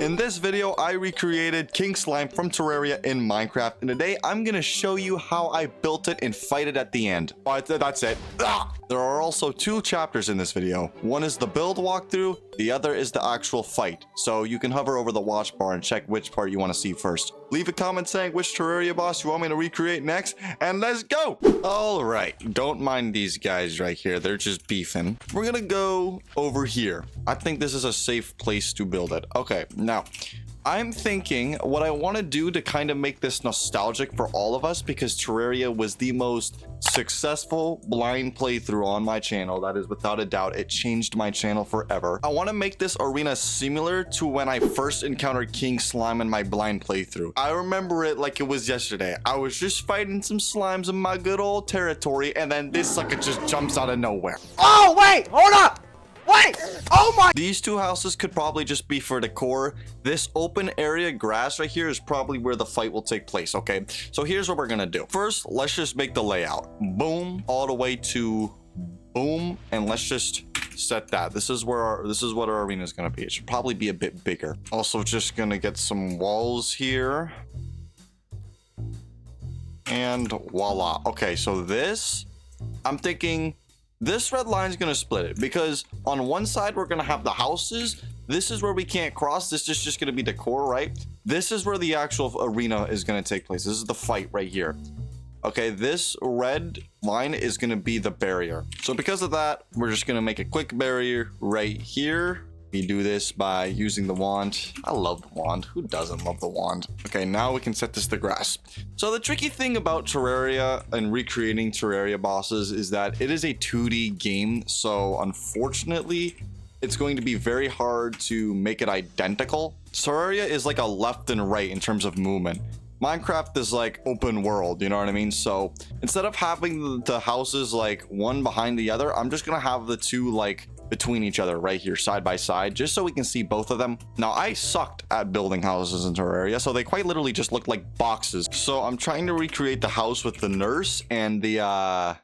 In this video, I recreated King Slime from Terraria in Minecraft, and today I'm gonna show you how I built it and fight it at the end. But that's it. There are also two chapters in this video. One is the build walkthrough, the other is the actual fight. So you can hover over the watch bar and check which part you want to see first. Leave a comment saying which Terraria boss you want me to recreate next, and let's go! Alright, don't mind these guys right here, they're just beefing. We're gonna go over here. I think this is a safe place to build it. Okay, now, I'm thinking what I want to do to kind of make this nostalgic for all of us, because Terraria was the most successful blind playthrough on my channel. That is without a doubt. It changed my channel forever. I want to make this arena similar to when I first encountered King Slime in my blind playthrough. I remember it like it was yesterday. I was just fighting some slimes in my good old territory, and then this sucker just jumps out of nowhere. Oh, wait, hold up. Wait! Oh my! These two houses could probably just be for decor. This open area grass right here is probably where the fight will take place, okay? So here's what we're gonna do. First, let's just make the layout. Boom, all the way to boom, and let's just set that. This is what our arena is gonna be. It should probably be a bit bigger. Also, just gonna get some walls here. And voila. Okay, so this, I'm thinking this red line is going to split it, because on one side we're going to have the houses. This is where we can't cross. This is just going to be decor, right? This is where the actual arena is going to take place. This is the fight right here. Okay, this red line is going to be the barrier. So because of that, we're just going to make a quick barrier right here. We do this by using the wand. I love the wand. Who doesn't love the wand? Okay, now we can set this to grass. So the tricky thing about Terraria and recreating Terraria bosses is that it is a 2D game. So unfortunately, it's going to be very hard to make it identical. Terraria is like a left and right in terms of movement. Minecraft is like open world, you know what I mean? So instead of having the houses like one behind the other, I'm just gonna have the two like between each other right here side by side, just so we can see both of them. Now, I sucked at building houses in Terraria, so they quite literally just look like boxes. So I'm trying to recreate the house with the nurse and the guy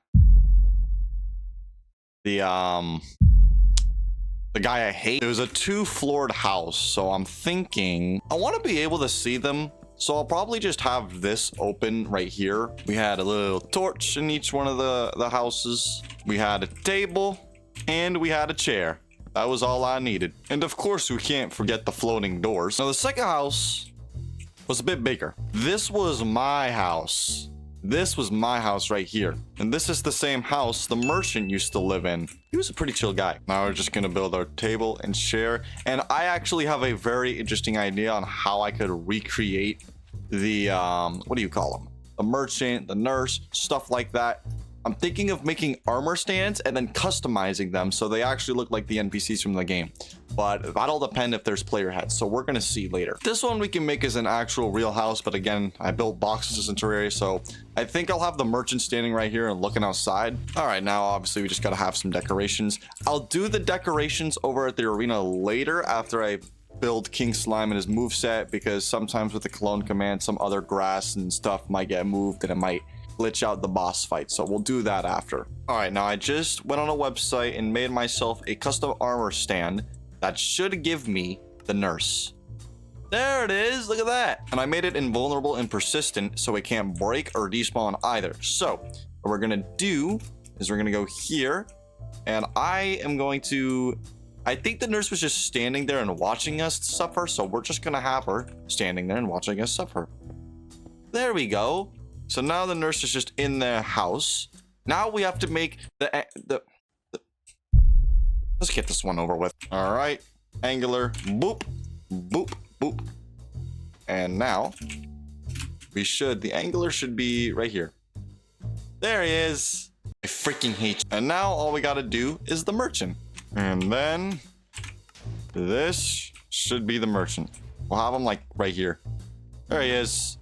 I hate. It was a 2-floored house, so I'm thinking I want to be able to see them. So I'll probably just have this open right here. We had a little torch in each one of the houses. We had a table and we had a chair. That was all I needed. And of course, we can't forget the floating doors. Now, the second house was a bit bigger. This was my house. This was my house right here. And this is the same house the merchant used to live in. He was a pretty chill guy. Now we're just gonna build our table and chair. And I actually have a very interesting idea on how I could recreate the, what do you call them? The merchant, the nurse, stuff like that. I'm thinking of making armor stands and then customizing them so they actually look like the NPCs from the game. But that'll depend if there's player heads, so we're gonna see later. This one we can make as an actual real house, but again, I built boxes in Terraria, so I think I'll have the merchant standing right here and looking outside. All right, now obviously we just gotta have some decorations. I'll do the decorations over at the arena later after I build King Slime and his moveset, because sometimes with the clone command, some other grass and stuff might get moved and it might glitch out the boss fight, so we'll do that after. All right, now I just went on a website and made myself a custom armor stand that should give me the nurse. There it is, look at that. And I made it invulnerable and persistent so it can't break or despawn either. So what we're gonna do is we're gonna go here, and I think the nurse was just standing there and watching us suffer, so we're just gonna have her standing there and watching us suffer. There we go. So now the nurse is just in their house. Now we have to make the let's get this one over with. All right, angular, boop, boop, boop. And now the angular should be right here. There he is. I freaking hate you. And now all we gotta do is the merchant. And then this should be the merchant. We'll have him like right here. There he is.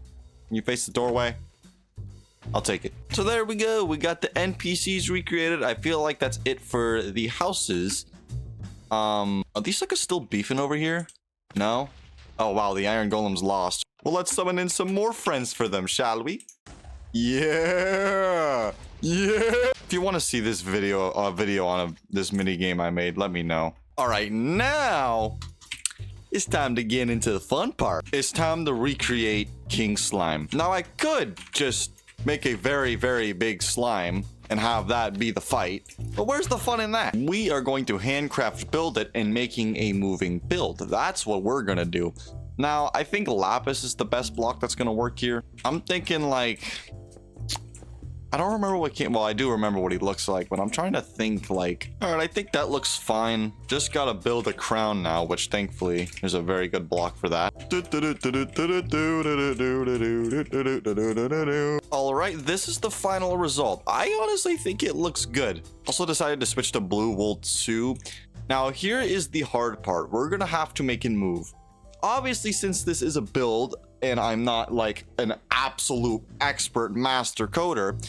Can you face the doorway? I'll take it. So there we go. We got the NPCs recreated. I feel like that's it for the houses. Are these suckers still beefing over here? No? Oh, wow. The iron golem's lost. Well, let's summon in some more friends for them, shall we? Yeah. Yeah. If you want to see this video on this mini game I made, let me know. All right, now It's time to get into the fun part. It's time to recreate King Slime. Now I could just make a very, very big slime and have that be the fight, but where's the fun in that? We are going to handcraft build it and making a moving build. That's what we're gonna do. Now, I think lapis is the best block that's gonna work here. I'm thinking like, I don't remember what came, well, I do remember what he looks like, but I'm trying to think like, all right, I think that looks fine. Just gotta build a crown now, which thankfully there's a very good block for that. All right, this is the final result. I honestly think it looks good. Also decided to switch to blue wool 2. Now here is the hard part. We're gonna have to make it move. Obviously, since this is a build and I'm not like an absolute expert master coder,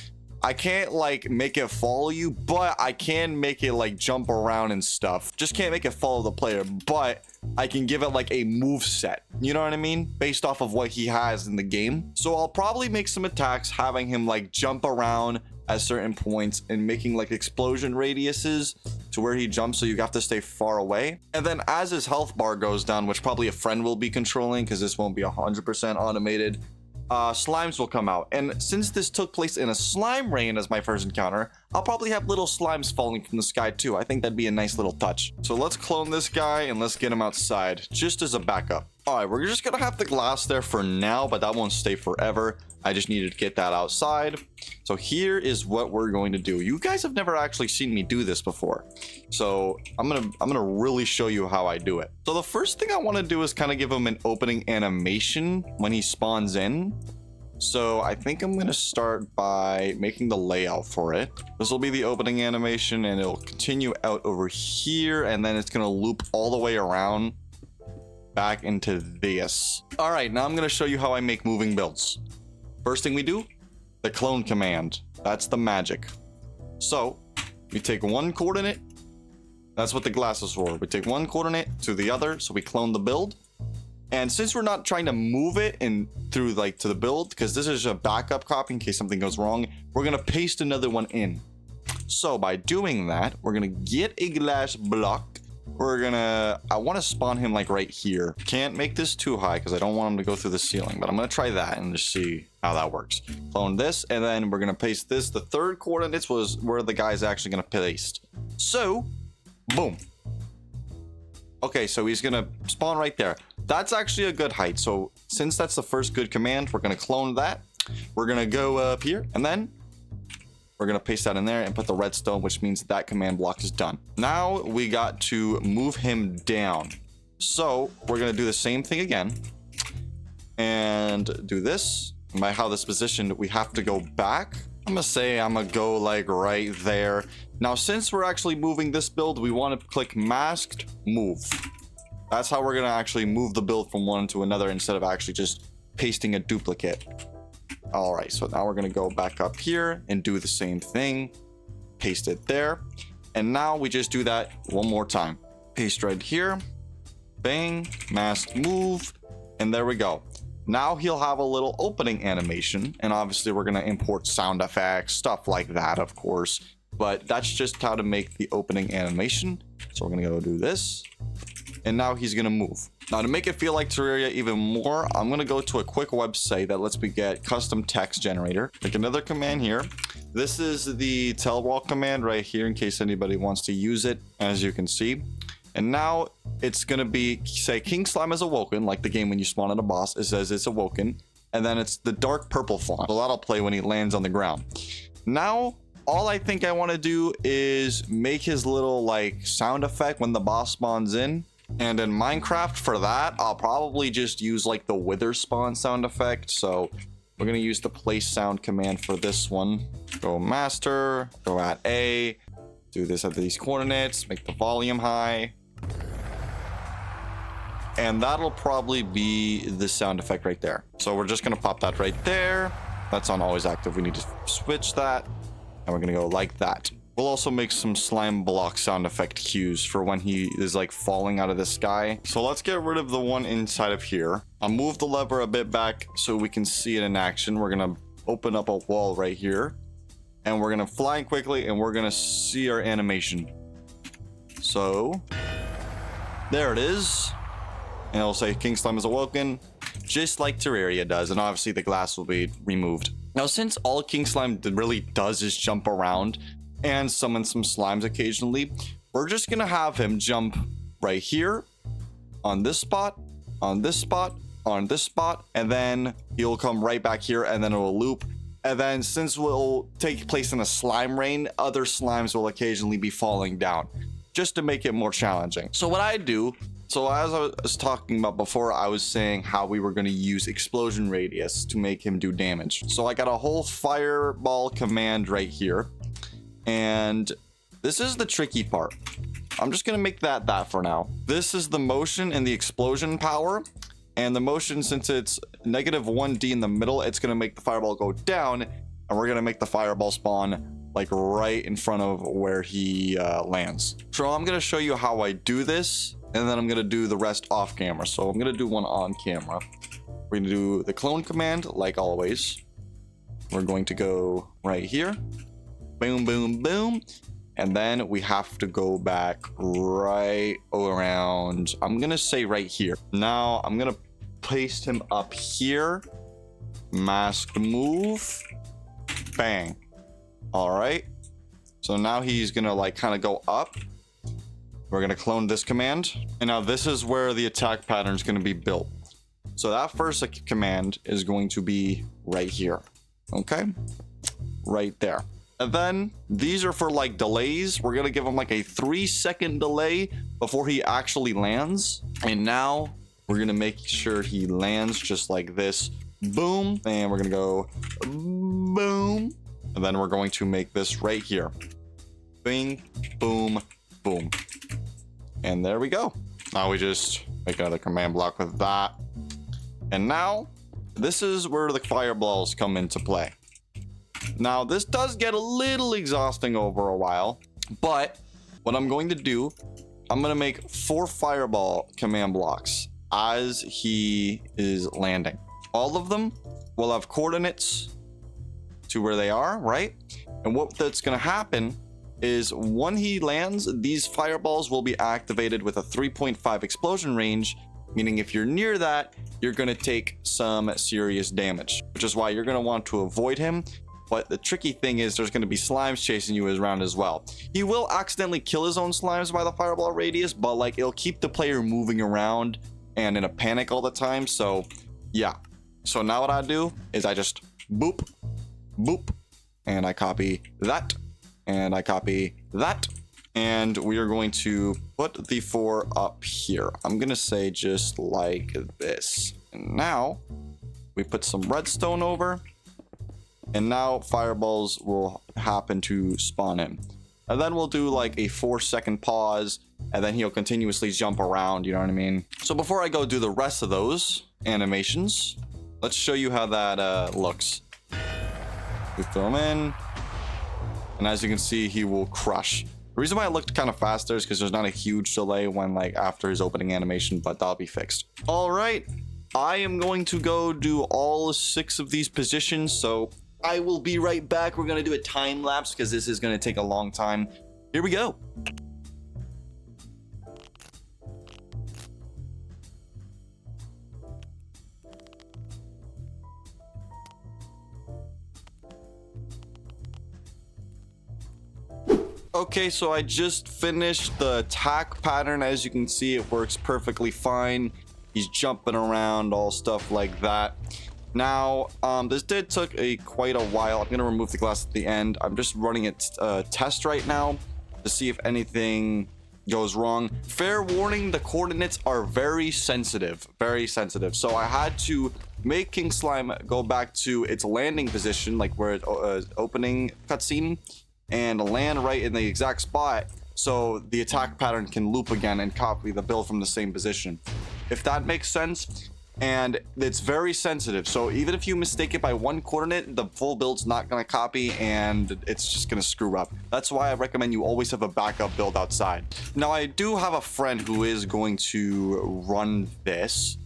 I can't like make it follow you, but I can make it like jump around and stuff. Just can't make it follow the player, but I can give it like a move set. You know what I mean? Based off of what he has in the game. So I'll probably make some attacks having him like jump around at certain points and making like explosion radiuses to where he jumps, so you have to stay far away. And then as his health bar goes down, which probably a friend will be controlling because this won't be 100% automated, slimes will come out. And since this took place in a slime rain as my first encounter, I'll probably have little slimes falling from the sky too. I think that'd be a nice little touch. So let's clone this guy and let's get him outside just as a backup. All right, we're just gonna have the glass there for now, but that won't stay forever. I just needed to get that outside. So here is what we're going to do. You guys have never actually seen me do this before, so I'm gonna really show you how I do it. So the first thing I want to do is kind of give him an opening animation when he spawns in. So I think I'm gonna start by making the layout for it. This will be the opening animation and it'll continue out over here, and then it's gonna loop all the way around back into this. All right, now I'm gonna show you how I make moving builds. First thing we do, the clone command. That's the magic. So we take one coordinate. That's what the glass is for. We take one coordinate to the other, so we clone the build. And since we're not trying to move it in through like to the build, because this is a backup copy in case something goes wrong, we're gonna paste another one in. So by doing that, we're gonna get a glass block. I want to spawn him like right here. Can't make this too high because I don't want him to go through the ceiling, but I'm going to try that and just see how that works. Clone this, and then we're going to paste this. The third coordinates was where the guy's actually going to paste. So, boom. Okay, so he's going to spawn right there. That's actually a good height. So since that's the first good command, we're going to clone that. We're going to go up here, and then we're going to paste that in there and put the redstone, which means that command block is done. Now we got to move him down. So we're going to do the same thing again and do this. And by how this positioned, we have to go back. I'm going to say I'm going to go like right there. Now, since we're actually moving this build, we want to click masked move. That's how we're going to actually move the build from one to another instead of actually just pasting a duplicate. All right, so now we're gonna go back up here and do the same thing. Paste it there. And now we just do that one more time. Paste right here. Bang, mask move, and there we go. Now he'll have a little opening animation, and obviously we're gonna import sound effects, stuff like that, of course. But that's just how to make the opening animation. So we're gonna go do this. And now he's gonna move. Now to make it feel like Terraria even more, I'm gonna go to a quick website that lets me get custom text generator. Make another command here. This is the tell wall command right here in case anybody wants to use it, as you can see. And now it's gonna be, say King Slime is awoken, like the game when you spawn on a boss, it says it's awoken. And then it's the dark purple font. So that'll play when he lands on the ground. Now, all I think I wanna do is make his little like sound effect when the boss spawns in. And in Minecraft for that, I'll probably just use like the wither spawn sound effect. So we're going to use the place sound command for this one. Go master, go at A, do this at these coordinates, make the volume high. And that'll probably be the sound effect right there. So we're just going to pop that right there. That's on always active. We need to switch that. And we're going to go like that. We'll also make some slime block sound effect cues for when he is like falling out of the sky. So let's get rid of the one inside of here. I'll move the lever a bit back so we can see it in action. We're going to open up a wall right here. And we're going to fly in quickly and we're going to see our animation. So there it is. and it'll say King Slime is awoken, just like Terraria does, and obviously the glass will be removed. Now, since all King Slime really does is jump around and summon some slimes occasionally, we're just gonna have him jump right here, on this spot, on this spot, on this spot, and then he'll come right back here, and then it will loop. And then since we'll take place in a slime rain, other slimes will occasionally be falling down, just to make it more challenging. So what I do, so as I was talking about before, I was saying how we were going to use explosion radius to make him do damage. So I got a whole fireball command right here, and this is the tricky part. I'm just going to make that for now. This is the motion and the explosion power. And the motion, since it's -1D in the middle, it's going to make the fireball go down. And we're going to make the fireball spawn like right in front of where he lands. So I'm going to show you how I do this. And then I'm going to do the rest off camera. So I'm going to do one on camera. We're going to do the clone command like always. We're going to go right here. Boom, boom, boom. And then we have to go back right around, I'm going to say right here. Now I'm going to paste him up here. Masked move. Bang. All right. So now he's going to like kind of go up. We're going to clone this command. And now this is where the attack pattern is going to be built. So that first command is going to be right here. Okay. Right there. And then these are for like delays. We're going to give him like a 3-second delay before he actually lands. And now we're going to make sure he lands just like this. Boom. And we're going to go boom. And then we're going to make this right here. Bing, boom, boom. And there we go. Now we just make another command block with that. And now this is where the fireballs come into play. Now, this does get a little exhausting over a while, but what I'm going to do, I'm going to make 4 fireball command blocks as he is landing. All of them will have coordinates to where they are, right? And what that's going to happen is when he lands, these fireballs will be activated with a 3.5 explosion range, meaning if you're near that, you're going to take some serious damage, which is why you're going to want to avoid him. But the tricky thing is there's going to be slimes chasing you around as well. He will accidentally kill his own slimes by the fireball radius, but like it'll keep the player moving around and in a panic all the time. So yeah. So now what I do is I just boop, boop, and I copy that, and I copy that. And we are going to put the 4 up here. I'm going to say just like this. And now we put some redstone over. And now fireballs will happen to spawn in. And then we'll do like a 4-second pause. And then he'll continuously jump around, you know what I mean? So before I go do the rest of those animations, let's show you how that looks. We fill him in. And as you can see, he will crush. The reason why it looked kind of faster is because there's not a huge delay when like after his opening animation, but that'll be fixed. All right. I am going to go do all 6 of these positions. So I will be right back. We're going to do a time lapse because this is going to take a long time. Here we go. Okay, so I just finished the attack pattern. As you can see, it works perfectly fine. He's jumping around, all stuff like that. Now, this did took quite a while. I'm going to remove the glass at the end. I'm just running a test right now to see if anything goes wrong. Fair warning, the coordinates are very sensitive. Very sensitive. So I had to make King Slime go back to its landing position, like where it opening cutscene, and land right in the exact spot so the attack pattern can loop again and copy the build from the same position. If that makes sense. And it's very sensitive, so even if you mistake it by 1 coordinate, the full build's not going to copy and it's just going to screw up. That's why I recommend you always have a backup build outside. Now, I do have a friend who is going to run this,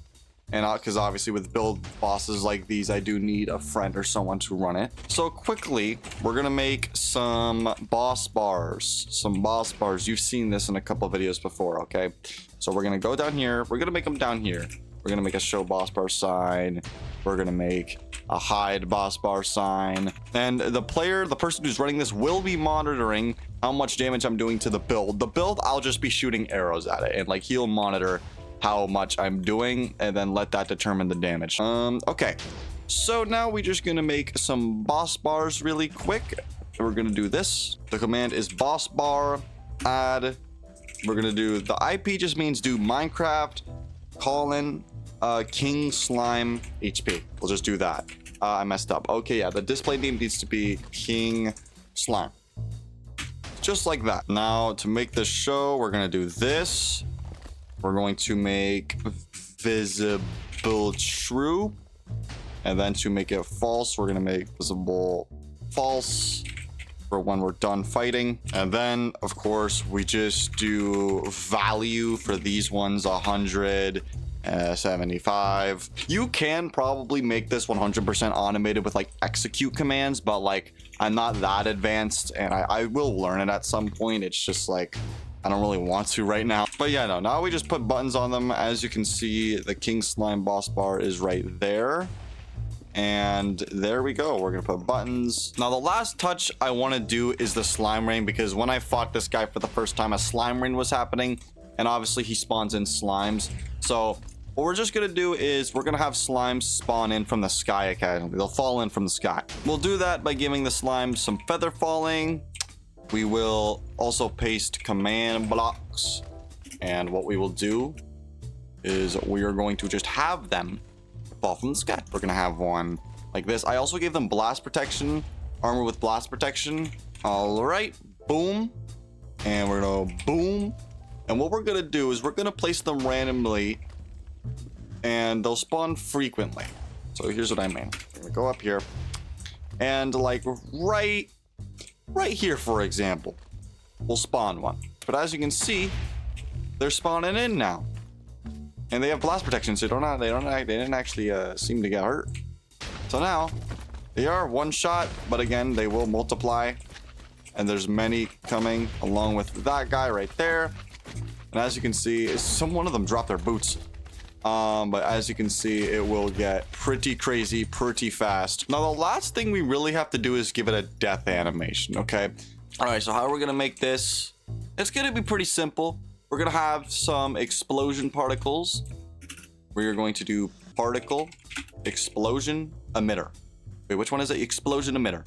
And because obviously with build bosses like these, I do need a friend or someone to run it. So quickly, we're gonna make some boss bars. You've seen this in a couple of videos before, okay? So we're gonna go down here. We're gonna make them down here. We're gonna make a show boss bar sign. We're gonna make a hide boss bar sign. And the person who's running this will be monitoring how much damage I'm doing to the build. The build, I'll just be shooting arrows at it, and like he'll monitor how much I'm doing and then let that determine the damage. Okay. So now we're just gonna make some boss bars really quick. We're gonna do this. The command is boss bar add. We're gonna do the IP just means do Minecraft colon King Slime HP. We'll just do that. I messed up. Okay, yeah, the display name needs to be King Slime. Just like that. Now to make this show, we're gonna do this. We're going to make visible true. And then to make it false, we're gonna make visible false for when we're done fighting. And then of course we just do value for these ones 175. You can probably make this 100% automated with like execute commands, but like I'm not that advanced and I will learn it at some point. It's just like I don't really want to right now. But yeah, no, now we just put buttons on them. As you can see, the King Slime boss bar is right there. And there we go. We're gonna put buttons. Now the last touch I want to do is the slime rain, because when I fought this guy for the first time, a slime rain was happening, and obviously he spawns in slimes. So what we're just gonna do is we're gonna have slimes spawn in from the sky occasionally. They'll fall in from the sky. We'll do that by giving the slimes some feather falling. We will also paste command blocks, and what we will do is we are going to just have them fall from the sky. We're gonna have one like this. I also gave them blast protection, armor with blast protection. All right, boom, and we're gonna boom. And what we're gonna do is we're gonna place them randomly, and they'll spawn frequently. So here's what I mean. We're gonna go up here, and like right here, for example, we'll spawn one. But as you can see, they're spawning in now. And they have blast protection, so they didn't actually seem to get hurt. So now they are one shot, but again, they will multiply. And there's many coming along with that guy right there. And as you can see, one of them dropped their boots. But as you can see, it will get pretty crazy pretty fast. Now, the last thing we really have to do is give it a death animation, okay? All right, so how are we gonna make this? It's gonna be pretty simple. We're gonna have some explosion particles. We are going to do particle explosion emitter. Wait, which one is it? Explosion emitter.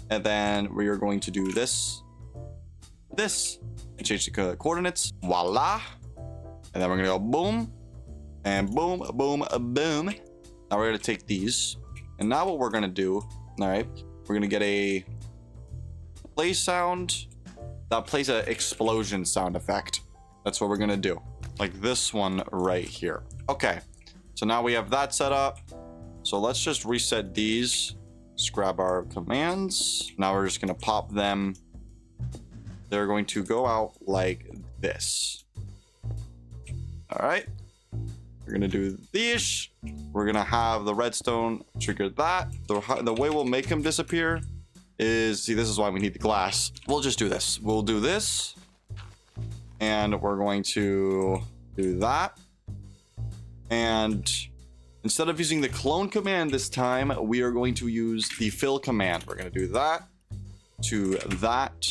And then we are going to do this, and change the coordinates. Voila. And then we're gonna go boom, and boom, boom, boom. Now we're gonna take these, and now what we're gonna do, all right, we're gonna get a play sound that plays an explosion sound effect. That's what we're gonna do, like this one right here. Okay, so now we have that set up. So let's just reset these. Let's grab our commands. Now we're just gonna pop them. They're going to go out like this. All right, we're gonna do these. We're gonna have the redstone trigger that. The way we'll make them disappear is, see, this is why we need the glass. We'll just do this. We'll do this, and we're going to do that. And instead of using the clone command this time, we are going to use the fill command. We're going to do that to that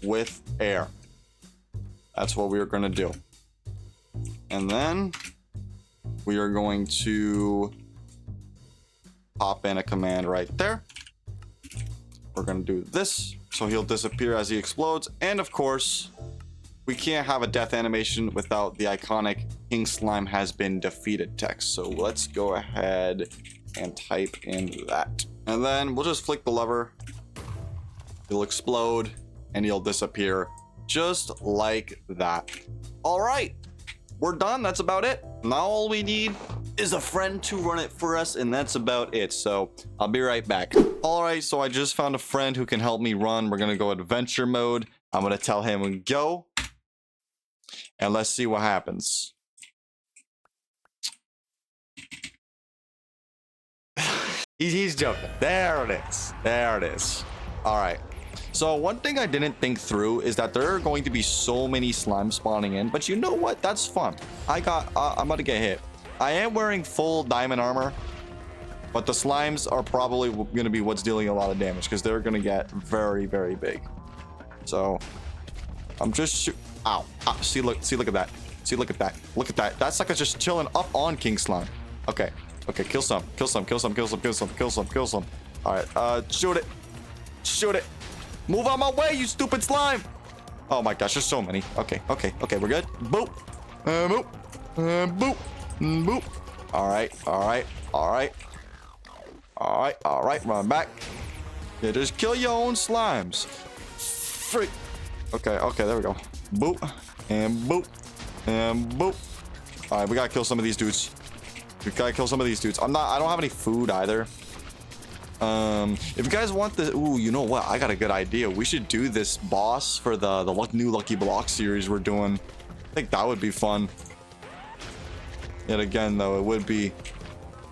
with air. That's what we are going to do. And then we are going to pop in a command right there. We're going to do this, so he'll disappear as he explodes. And of course, we can't have a death animation without the iconic King Slime has been defeated text. So let's go ahead and type in that. And then we'll just flick the lever. He'll explode and he'll disappear just like that. All right, we're done. That's about it. Now all we need is a friend to run it for us, and that's about it. So I'll be right back. All right, so I just found a friend who can help me run. We're gonna go adventure mode. I'm gonna tell him go, and let's see what happens. He's joking. There it is. There it is. All right. So one thing I didn't think through is that there are going to be so many slimes spawning in, but you know what? That's fun. I'm about to get hit. I am wearing full diamond armor, but the slimes are probably going to be what's dealing a lot of damage because they're going to get very, very big. So I'm just ow. See, look at that. See, look at that. Look at that. That sucker's just chilling up on King Slime. Okay. Okay, kill some. Kill some. Kill some. Kill some. Kill some. Kill some. Kill some. All right. Shoot it. Shoot it. Move out my way, you stupid slime. Oh my gosh, there's so many. Okay. Okay. Okay, we're good. Boop. Boop. Boop. Boop. All right. All right. All right. All right. All right. Run back. Yeah, just kill your own slimes. Freak. Okay. Okay, there we go. Boop. And boop. And boop. All right, we gotta kill some of these dudes. We gotta kill some of these dudes. I don't have any food either. If you guys want the, ooh, you know what? I got a good idea. We should do this boss for the new Lucky Block series we're doing. I think that would be fun. Yet again, though, it would be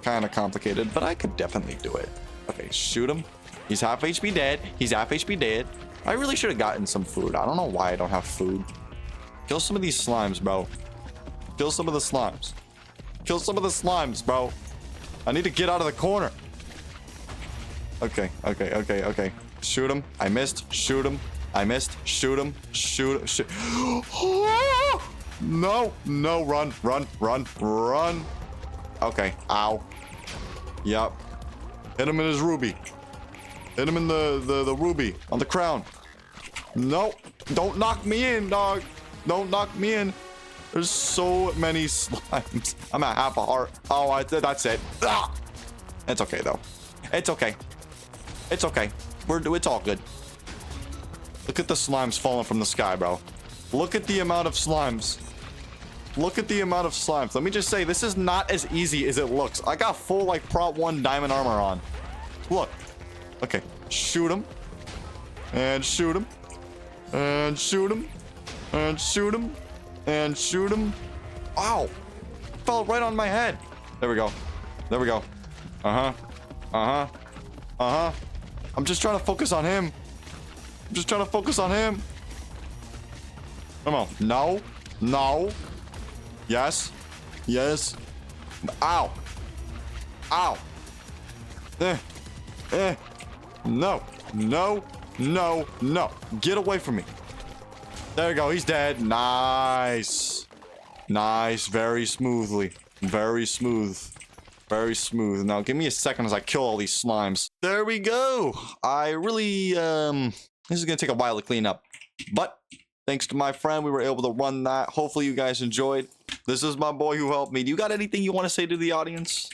kind of complicated, but I could definitely do it. Okay, shoot him. He's half HP dead. He's half HP dead. I really should have gotten some food. I don't know why I don't have food. Kill some of these slimes, bro. Kill some of the slimes. Kill some of the slimes, bro. I need to get out of the corner. Okay, okay, okay, okay. Shoot him. I missed. Shoot him. I missed. Shoot him. Shoot. Shoot. No, no, run, run, run, run. Okay, ow. Yep. Hit him in his ruby. Hit him in the ruby on the crown. No, don't knock me in, dog. Don't knock me in. There's so many slimes. I'm at half a heart. Oh, that's it. Ah! It's okay, though. It's okay. It's okay. It's all good. Look at the slimes falling from the sky, bro. Look at the amount of slimes. Look at the amount of slimes. Let me just say, this is not as easy as it looks. I got full, like, Prop 1 diamond armor on. Look. Okay. Shoot him. And shoot him. And shoot him. And shoot him. And shoot him. Ow. Fell right on my head. There we go. There we go. Uh-huh. Uh-huh. Uh-huh. I'm just trying to focus on him. I'm just trying to focus on him. Come on. No. No. Yes. Yes. Ow. Ow. No. No. No. No. Get away from me. There we go. He's dead. Nice. Nice. Very smoothly. Very smooth. Very smooth. Now, give me a second as I kill all these slimes. There we go. I really, this is going to take a while to clean up. But, thanks to my friend, we were able to run that. Hopefully, you guys enjoyed. This is my boy who helped me. Do you got anything you want to say to the audience?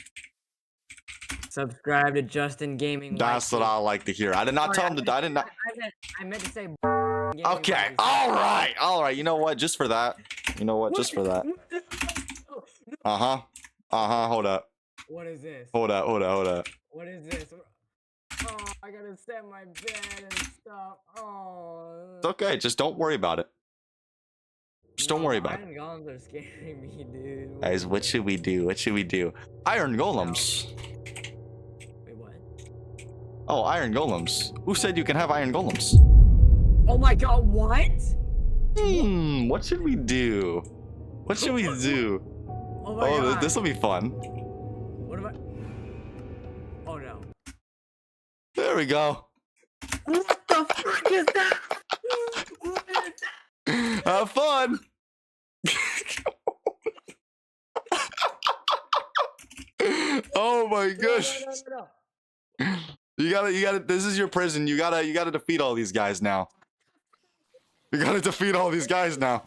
Subscribe to JustinGamingYT. That's what I like to hear. I did not tell him to. I meant to say. Okay. All right. All right. You know what? Just for that. You know what? Just for that. Uh-huh. Uh-huh. Hold up. What is this? Hold up. Hold up. Hold up. What is this? Oh, I gotta set my bed and stuff. Oh. It's okay. Just don't worry about it. Just don't worry about it. Iron golems are scaring me, dude. Guys, what should we do? What should we do? Iron golems. Wait, what? Oh, iron golems. Who said you can have iron golems? Oh my god, what? What should we do? What should we do? Oh my god. This will be fun. What am I? Oh no. There we go. What the fuck is that? What is that? Have fun. Oh my gosh. No. You gotta, this is your prison. You gotta defeat all these guys now. You gotta defeat all these guys now.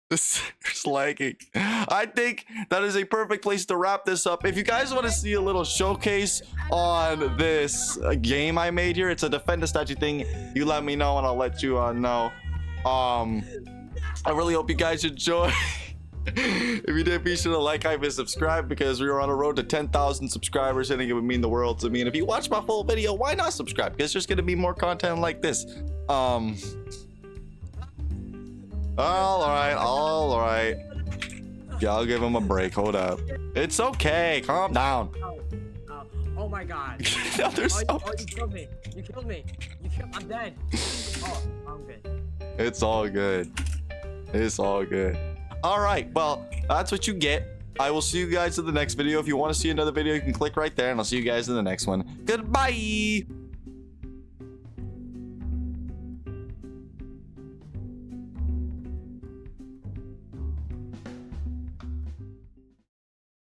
This is lagging. I think that is a perfect place to wrap this up. If you guys want to see a little showcase on this game I made here, it's a defend the statue thing. You let me know and I'll let you know. I really hope you guys enjoy. If you did, be sure to like, hype, and subscribe because we are on a road to 10,000 subscribers. I think it would mean the world to me. And if you watch my full video, why not subscribe? Because there's going to be more content like this. All right. Yeah, I'll give him a break. Hold up. It's okay. Calm down. Oh my god. No, there's so you killed me. You killed me. I'm dead. Oh, I'm good. It's all good. It's all good. All right. Well, that's what you get. I will see you guys in the next video. If you want to see another video, you can click right there, and I'll see you guys in the next one. Goodbye.